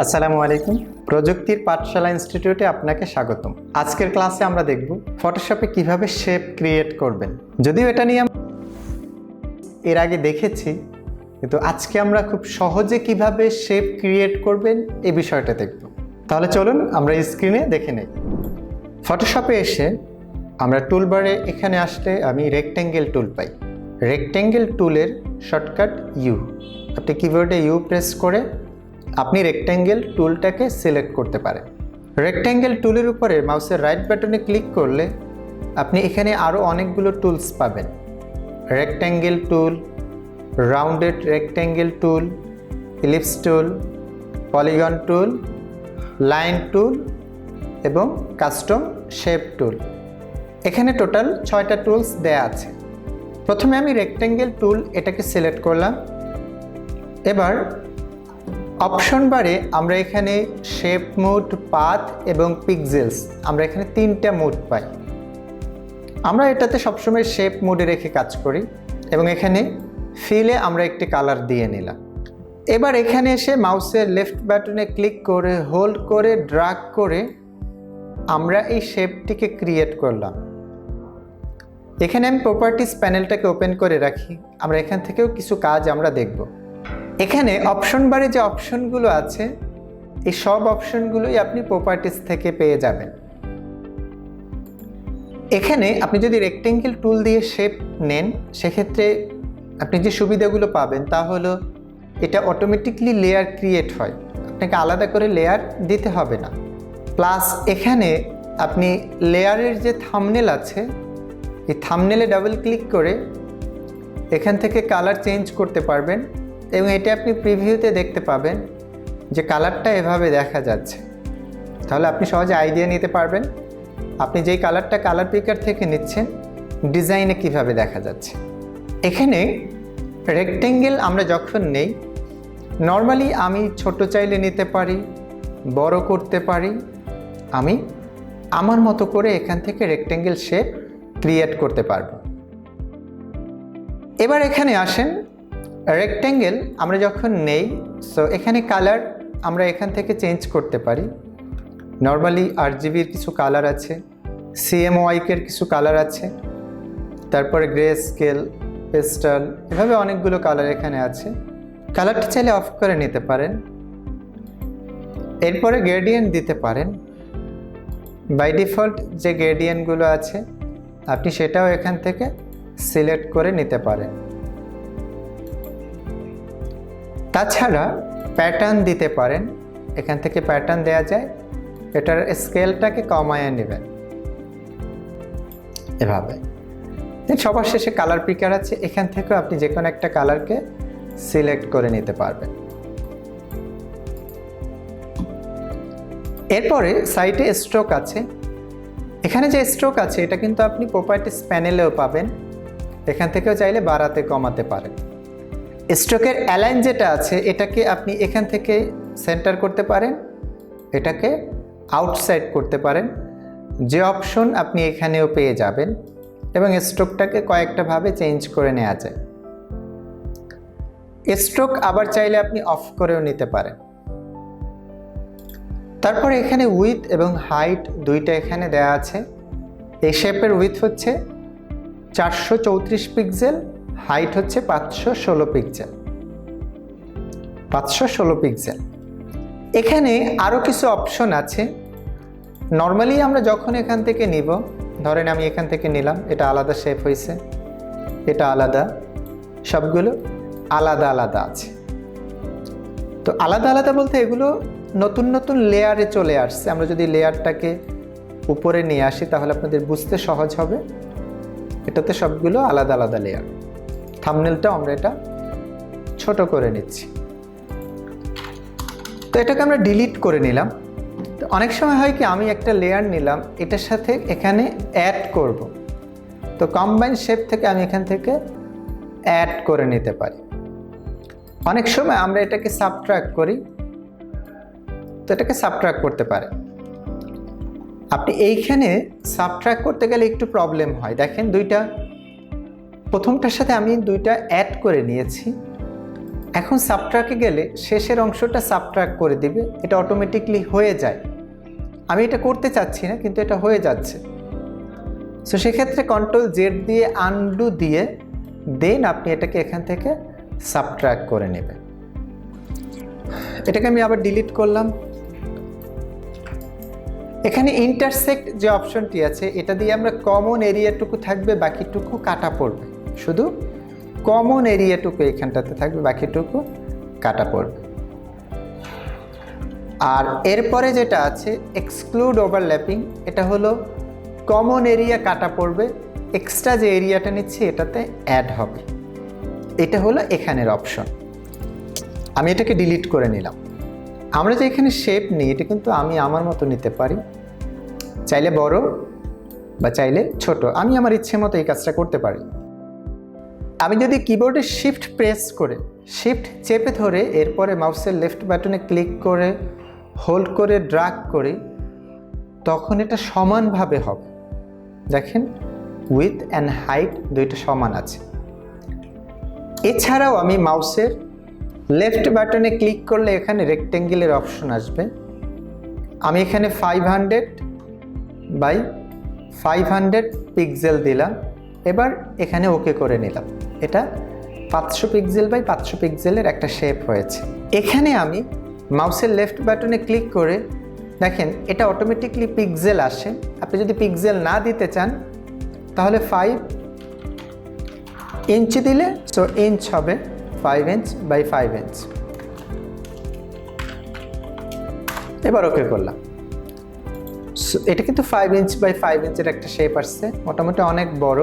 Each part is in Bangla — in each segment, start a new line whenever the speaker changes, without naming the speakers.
আসসালামু আলাইকুম। প্রযুক্তির পাঠশালা ইনস্টিটিউটে আপনাকে স্বাগতম। আজকের ক্লাসে আমরা দেখব ফটোশপে কিভাবে শেপ ক্রিয়েট করবেন। যদিও এটা নিয়ে এর আগে দেখেছি, কিন্তু আজকে আমরা খুব সহজে কিভাবে শেপ ক্রিয়েট করবেন এই বিষয়টা দেখব। তাহলে চলুন আমরা স্ক্রিনে দেখে নেই। ফটোশপে এসে আমরা টুলবারে এখানে আসলে আমি রেক্ট্যাঙ্গেল টুল পাই। রেক্ট্যাঙ্গেল টুলের শর্টকাট ইউ। আপনি কিবোর্ডে ইউ প্রেস করে আপনি রেক্ট্যাঙ্গেল টুলটাকে সিলেক্ট করতে পারেন। রেক্ট্যাঙ্গেল টুলের উপরে মাউসের রাইট বাটনে ক্লিক করলে আপনি এখানে আরও অনেকগুলো টুলস পাবেন। Rectangle tool, rounded rectangle tool, ellipse tool, polygon tool, line tool এবং কাস্টম শেপ টুল। এখানে টোটাল 6টা টুলস দেয়া আছে। প্রথমে আমি রেক্ট্যাঙ্গেল টুল এটাকে সিলেক্ট করলাম। এবার অপশন বারে আমরা এখানে শেপ মোড, পাথ এবং পিক্সেলস, আমরা এখানে 3টা মোড পাই। আমরা এটাতে সবসময় শেপ মোডে রেখে কাজ করি এবং এখানে ফিলে আমরা একটি কালার দিয়ে নিলাম। এবার এখানে এসে মাউসের লেফট বাটনে ক্লিক করে হোল্ড করে ড্র্যাগ করে আমরা এই শেপটিকে ক্রিয়েট করলাম। এখানে আমি প্রপার্টিজ প্যানেলটাকে ওপেন করে রাখি। আমরা এখান থেকেও কিছু কাজ আমরা দেখব। এখানে অপশন বারে যে অপশনগুলো আছে এই সব অপশনগুলোই আপনি প্রপার্টিজ থেকে পেয়ে যাবেন। এখানে আপনি যদি রেক্ট্যাঙ্গেল টুল দিয়ে শেপ নেন সেক্ষেত্রে আপনি যে সুবিধাগুলো পাবেন তা হলো এটা অটোমেটিকলি লেয়ার ক্রিয়েট হয়, আপনাকে আলাদা করে লেয়ার দিতে হবে না। প্লাস এখানে আপনি লেয়ারের যে থাম্বনেল আছে এই থাম্বনেলে ডাবল ক্লিক করে এখান থেকে কালার চেঞ্জ করতে পারবেন এবং এটা আপনি প্রিভিউতে দেখতে পাবেন যে কালারটা এভাবে দেখা যাচ্ছে। তাহলে আপনি সহজে আইডিয়া নিতে পারবেন আপনি যেই কালারটা কালার পিকার থেকে নিচ্ছেন ডিজাইনে কিভাবে দেখা যাচ্ছে। এখানে রেক্ট্যাঙ্গেল আমরা যখন নেই, নর্মালি আমি ছোট চাইলে নিতে পারি, বড় করতে পারি। আমি আমার মতো করে এখান থেকে রেক্ট্যাঙ্গেল শেপ ক্রিয়েট করতে পারবো। এবার এখানে আসেন, রেক্ট্যাঙ্গেল আমরা যখন নেই সো এখানে কালার আমরা এখান থেকে চেঞ্জ করতে পারি। নর্মালি RGBর কিছু কালার আছে, CMYKের কিছু কালার আছে, তারপরে গ্রে স্কেল, পেস্টাল, এভাবে অনেকগুলো কালার এখানে আছে। কালারটা চাইলে অফ করে নিতে পারেন। এরপরে গ্রেডিয়েন্ট দিতে পারেন। বাই ডিফল্ট যে গ্রেডিয়েন্টগুলো আছে আপনি সেটাও এখান থেকে সিলেক্ট করে নিতে পারেন। তাছাড়া প্যাটার্ন দিতে পারেন, এখান থেকে প্যাটার্ন দেওয়া যায়। এটার স্কেলটাকে কমায় নেবেন এভাবে। সবার শেষে কালার পিকার আছে, এখান থেকেও আপনি যে কোনো একটা কালারকে সিলেক্ট করে নিতে পারবেন। এরপরে সাইটে স্ট্রোক আছে। এখানে যে স্ট্রোক আছে এটা কিন্তু আপনি প্রপার্টিজ প্যানেলেও পাবেন, এখান থেকেও চাইলে বাড়াতে কমাতে পারেন। স্ট্রোকের অ্যালাইন যেটা আছে এটাকে আপনি এখান থেকে সেন্টার করতে পারেন, এটাকে আউটসাইড করতে পারেন। যে অপশন আপনি এখানেও পেয়ে যাবেন এবং স্ট্রোকটাকে কয়েকটা ভাবে চেঞ্জ করে নেওয়া যায়। স্ট্রোক আবার চাইলে আপনি অফ করেও নিতে পারেন। তারপরে এখানে উইথ এবং হাইট দুইটা এখানে দেওয়া আছে। এই শেপের উইথ হচ্ছে 434 পিক্সেল, হাইট হচ্ছে 516 পিক্সেল। 516 পিক্সেল। এখানে আরও কিছু অপশন আছে। নর্মালি আমরা যখন এখান থেকে নিব, ধরেন আমি এখান থেকে নিলাম, এটা আলাদা শেপ হয়েছে, এটা আলাদা, সবগুলো আলাদা আলাদা আছে। তো আলাদা আলাদা বলতে এগুলো নতুন নতুন লেয়ারে চলে আসছে। আমরা যদি লেয়ারটাকে উপরে নিয়ে আসি তাহলে আপনাদের বুঝতে সহজ হবে। এটাতে সবগুলো আলাদা আলাদা লেয়ার। থাম্বনেলটাও আমরা এটা ছোট করে নিচ্ছি। তো এটাকে আমরা ডিলিট করে নিলাম। তো অনেক সময় হয় কি আমি একটা লেয়ার নিলাম, এটার সাথে এখানে অ্যাড করব। তো কম্বাইন শেপ থেকে আমি এখান থেকে অ্যাড করে নিতে পারি। অনেক সময় আমরা এটাকে সাবট্রাক্ট করি, তো এটাকে সাবট্রাক্ট করতে পারে। আপনি এইখানে সাবট্রাক্ট করতে গেলে একটু প্রবলেম হয়। দেখেন দুইটা, প্রথমটার সাথে আমি দুইটা অ্যাড করে নিয়েছি, এখন সাবট্রাকে গেলে শেষের অংশটা সাবট্রাক্ট করে দিবে, এটা অটোমেটিকলি হয়ে যায়। আমি এটা করতে চাচ্ছি না, কিন্তু এটা হয়ে যাচ্ছে। সো সেক্ষেত্রে কন্ট্রোল জেড দিয়ে আনডু দিয়ে দেন আপনি এটাকে এখান থেকে সাবট্রাক্ট করে নেবেন। এটাকে আমি আবার ডিলিট করলাম। এখানে ইন্টারসেক্ট যে অপশনটি আছে, এটা দিয়ে আমরা কমন এরিয়াটুকু থাকবে, বাকিটুকু কাটা পড়বে। শুধু কমন এরিয়াটুকু এখানটাতে থাকবে, বাকিটুকু কাটা পড়বে। আর এরপরে যেটা আছে এক্সক্লুড ওভারল্যাপিং, এটা হলো কমন এরিয়া কাটা পড়বে, এক্সট্রা যে এরিয়াটা নিচ্ছি এটাতে অ্যাড হবে। এটা হলো এখানের অপশন। আমি এটাকে ডিলিট করে নিলাম। আমরা যে এখানে শেপ নিই, এটা কিন্তু আমি আমার মতো নিতে পারি, চাইলে বড় বা চাইলে ছোট। আমি আমার ইচ্ছে মতো এই কাজটা করতে পারি। আমি যদি কিবোর্ডে শিফট প্রেস করে শিফট চেপে ধরে এরপরে মাউসের লেফট বাটনে ক্লিক করে হোল্ড করে ড্র্যাগ করি, তখন এটা সমানভাবে হবে। দেখেন উইথ অ্যান্ড হাইট দুইটা সমান আছে। এছাড়াও আমি মাউসের লেফট বাটনে ক্লিক করলে এখানে রেক্টেঙ্গেলের অপশন আসবে। আমি এখানে 500 বাই 500 পিক্সেল দিলাম। এবার এখানে ওকে করে নিলাম। এটা 500 পিক্সেল বাই 500 পিক্সেলের একটা শেপ হয়েছে। এখানে আমি মাউসের লেফট বাটনে ক্লিক করে দেখেন এটা অটোমেটিকলি পিক্সেল আসে। আপনি যদি পিক্সেল না দিতে চান তাহলে 5 ইঞ্চি দিলে সো ইঞ্চ হবে 5 ইঞ্চ বাই 5 ইঞ্চ। এবার ওকে করলাম। এটা কিন্তু 5 ইঞ্চ বাই 5 ইঞ্চের একটা শেপ আসছে, মোটামুটি অনেক বড়।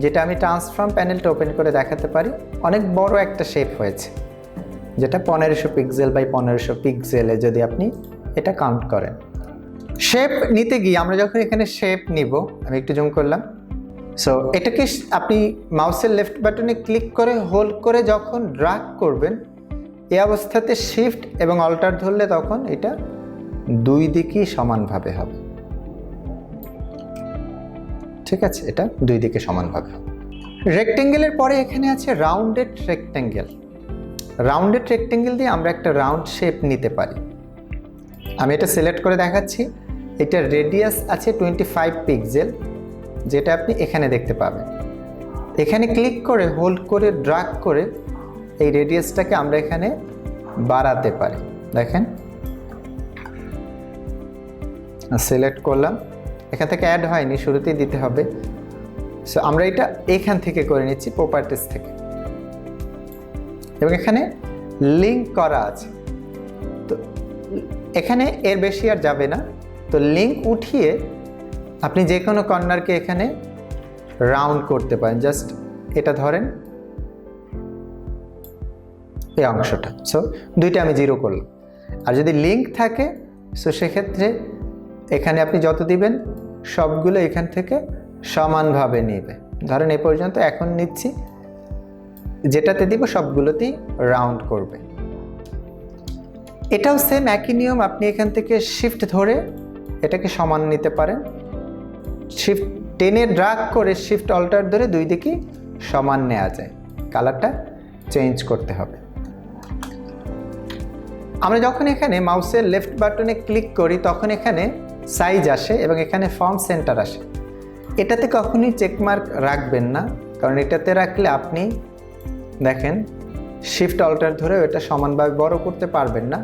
যেটা আমি ট্রান্সফর্ম প্যানেলটা ওপেন করে দেখাতে পারি, অনেক বড় একটা শেপ হয়েছে, যেটা 1500 পিক্সেল বাই 1500 পিক্সেলে যদি আপনি এটা কাউন্ট করেন। শেপ নিতে গিয়ে আমরা যখন এখানে শেপ নিব, আমি একটু জুম করলাম। সো এটাকে আপনি মাউসের লেফট বাটনে ক্লিক করে হোল্ড করে যখন ড্র্যাগ করবেন, এই অবস্থাতে শিফট এবং অল্টার ধরলে তখন এটা দুই দিকেই সমানভাবে হবে। ঠিক আছে, এটা দুই দিকে সমানভাবে হবে। রেক্টেঙ্গেলের পরে এখানে আছে রাউন্ডেড রেক্টেঙ্গেল। রাউন্ডেড রেক্টেঙ্গেল দিয়ে আমরা একটা রাউন্ড শেপ নিতে পারি। আমি এটা সিলেক্ট করে দেখাচ্ছি। এটার রেডিয়াস আছে 25 পিক্সেল, যেটা আপনি এখানে দেখতে পাবেন। এখানে ক্লিক করে হোল্ড করে ড্র্যাগ করে এই রেডিয়াসটাকে আমরা এখানে বাড়াতে পারি। দেখেন সিলেক্ট করলাম, এখান থেকে অ্যাড হয়নি, শুরুতেই দিতে হবে। সো আমরা এটা এখান থেকে করে নিচ্ছি প্রপার্টিস থেকে, এবং এখানে লিঙ্ক করা আছে। তো এখানে এর বেশি আর যাবে না। তো লিঙ্ক উঠিয়ে আপনি যে কোনো কর্নারকে এখানে রাউন্ড করতে পারেন। জাস্ট এটা ধরেন এই অংশটা। সো দুইটা আমি 0 করলাম। আর যদি লিঙ্ক থাকে সো সেক্ষেত্রে এখানে আপনি যত দিবেন সবগুলো এখান থেকে সমানভাবে নেবে। ধরেন এ পর্যন্ত এখন নিচ্ছি, যেটাতে দিব সবগুলোতেই রাউন্ড করবে। এটাও সেম একই নিয়ম। আপনি এখান থেকে শিফট ধরে এটাকে সমান নিতে পারেন। শিফট টেনে ড্র্যাগ করে শিফট অল্টার ধরে দুই দিকেই সমান নেওয়া যায়। কালারটা চেঞ্জ করতে হবে। আমরা যখন এখানে মাউসের লেফট বাটনে ক্লিক করি তখন এখানে সাইজ আসে এবং এখানে ফর্ম সেন্টার আসে। এটাতে কখনোই চেকমার্ক রাখবেন না, কারণ এটাতে রাখলে আপনি দেখেন শিফট অল্টার ধরে এটা সমানভাবে বড় করতে পারবেন না,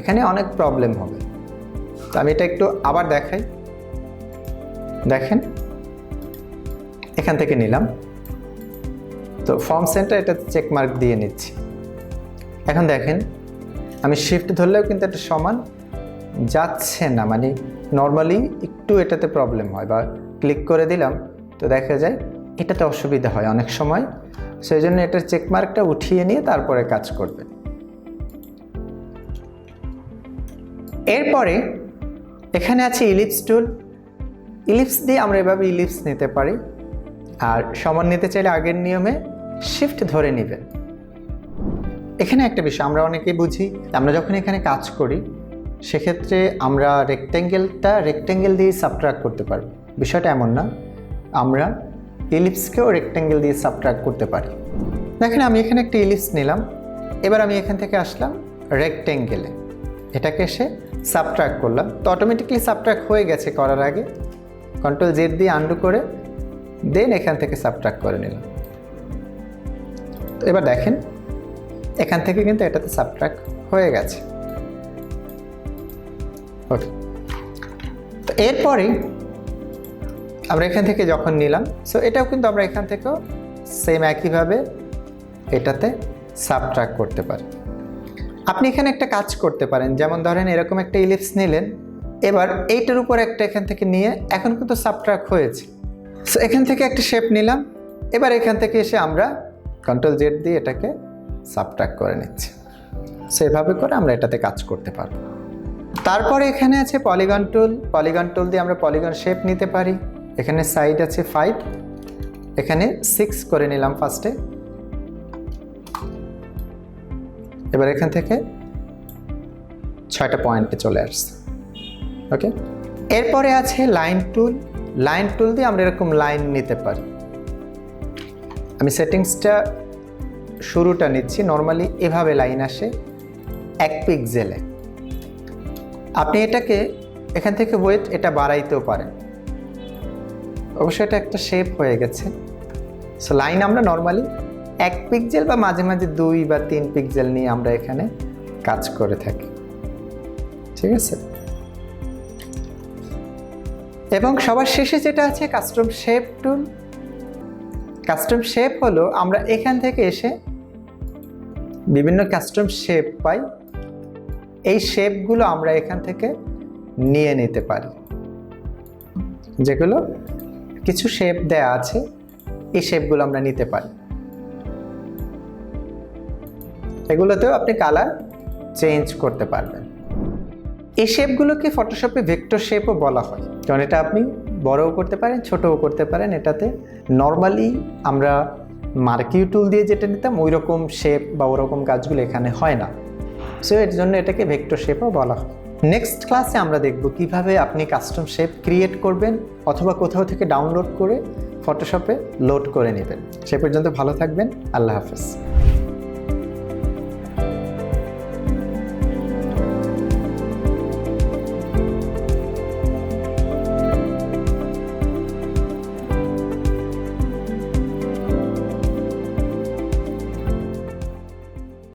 এখানে অনেক প্রবলেম হবে। তো আমি এটা একটু আবার দেখাই। দেখেন এখান থেকে নিলাম, তো ফর্ম সেন্টার এটাতে চেকমার্ক দিয়ে নিচ্ছি। এখন দেখেন আমি শিফট ধরলেও কিন্তু এটা সমান যাচ্ছে না, মানে নর্মালি একটু এটাতে প্রবলেম হয়। বা ক্লিক করে দিলাম তো দেখা যায় এটাতে অসুবিধা হয় অনেক সময়। সেই জন্য এটার চেকমার্কটা উঠিয়ে নিয়ে তারপরে কাজ করবে। এরপরে এখানে আছে ইলিপস টুল। ইলিপস দিয়ে আমরা এভাবে ইলিপস নিতে পারি। আর সমান নিতে চাইলে আগের নিয়মে শিফট ধরে নেবেন। এখানে একটা বিষয় আমরা অনেকেই বুঝি, আমরা যখন এখানে কাজ করি সেক্ষেত্রে আমরা রেক্টেঙ্গেল দিয়ে সাবট্রাক্ট করতে পারব। বিষয়টা এমন না, আমরা ইলিপসকেও রেক্টেঙ্গেল দিয়ে সাবট্রাক্ট করতে পারি। দেখেন আমি এখানে একটা ইলিপস নিলাম, এবার আমি এখান থেকে আসলাম রেক্টেঙ্গেলে, এটাকে এসে সাবট্রাক্ট করলাম। তো অটোমেটিকলি সাবট্রাক্ট হয়ে গেছে করার আগে। কন্ট্রোল জেড দিয়ে আন্ডু করে দেন এখান থেকে সাবট্রাক্ট করে নিলাম। তো এবার দেখেন এখান থেকে কিন্তু এটাতে সাবট্রাক্ট হয়ে গেছে। ওকে, তো এরপরেই আমরা এখান থেকে যখন নিলাম, সো এটাও কিন্তু আমরা এখান থেকেও সেম একইভাবে এটাতে সাবট্রাক্ট করতে পারি। আপনি এখানে একটা কাজ করতে পারেন, যেমন ধরেন এরকম একটা ইলিপস নিলেন, এবার এইটার উপর একটা এখান থেকে নিয়ে এখন কিন্তু সাবট্রাক্ট হয়েছে। সো এখান থেকে একটা শেপ নিলাম, এবার এখান থেকে এসে আমরা কন্ট্রোল জেড দিয়ে এটাকে সাবট্রাক্ট করে নিচ্ছি। সো এভাবে করে আমরা এটাতে কাজ করতে পারবো। তারপরে এখানে আছে পলিগন টুল। পলিগন টুল দিয়ে আমরা পলিগন শেপ নিতে পারি। এখানে সাইড আছে 5, এখানে 6 করে নিলাম ফার্স্টে। এবার এখান থেকে 6টা পয়েন্টে চলে আসছে। ওকে, এরপরে আছে লাইন টুল। লাইন টুল দিয়ে আমরা এরকম লাইন নিতে পারি। আমি সেটিংসটা শুরুটা নিচ্ছি। নর্মালি এভাবে লাইন আসে 1 পিক্সেলে। আপনি এটাকে এখান থেকে ওয়েট এটা বাড়াইতেও পারেন। অবশ্যই এটা একটা শেপ হয়ে গেছে। সো লাইন আমরা নর্মালি 1 পিক্সেল বা মাঝে মাঝে 2 বা 3 পিক্সেল নিয়ে আমরা এখানে কাজ করে থাকি। ঠিক আছে, এবং সবার শেষে যেটা আছে কাস্টম শেপ টুল। কাস্টম শেপ হলো আমরা এখান থেকে এসে বিভিন্ন কাস্টম শেপ পাই, এই শেপগুলো আমরা এখান থেকে নিয়ে নিতে পারি। যেগুলো কিছু শেপ দেয়া আছে, এই শেপগুলো আমরা নিতে পারি। এগুলোতেও আপনি কালার চেঞ্জ করতে পারবেন। এই শেপগুলোকে ফটোশপে ভেক্টর শেপও বলা হয়, কারণ এটা আপনি বড়ও করতে পারেন, ছোটও করতে পারেন। এটাতে নর্মালি আমরা মার্কিউ টুল দিয়ে যেটা নিতাম ওই রকম শেপ বা ওরকম কাজগুলো এখানে হয় না। সো এর জন্য এটাকে ভেক্টর শেপও বলা হয়। নেক্সট ক্লাসে আমরা দেখব কিভাবে আপনি কাস্টম শেপ ক্রিয়েট করবেন অথবা কোথাও থেকে ডাউনলোড করে ফটোশপে লোড করে নেবেন। সে পর্যন্ত ভালো থাকবেন। আল্লাহ হাফেজ।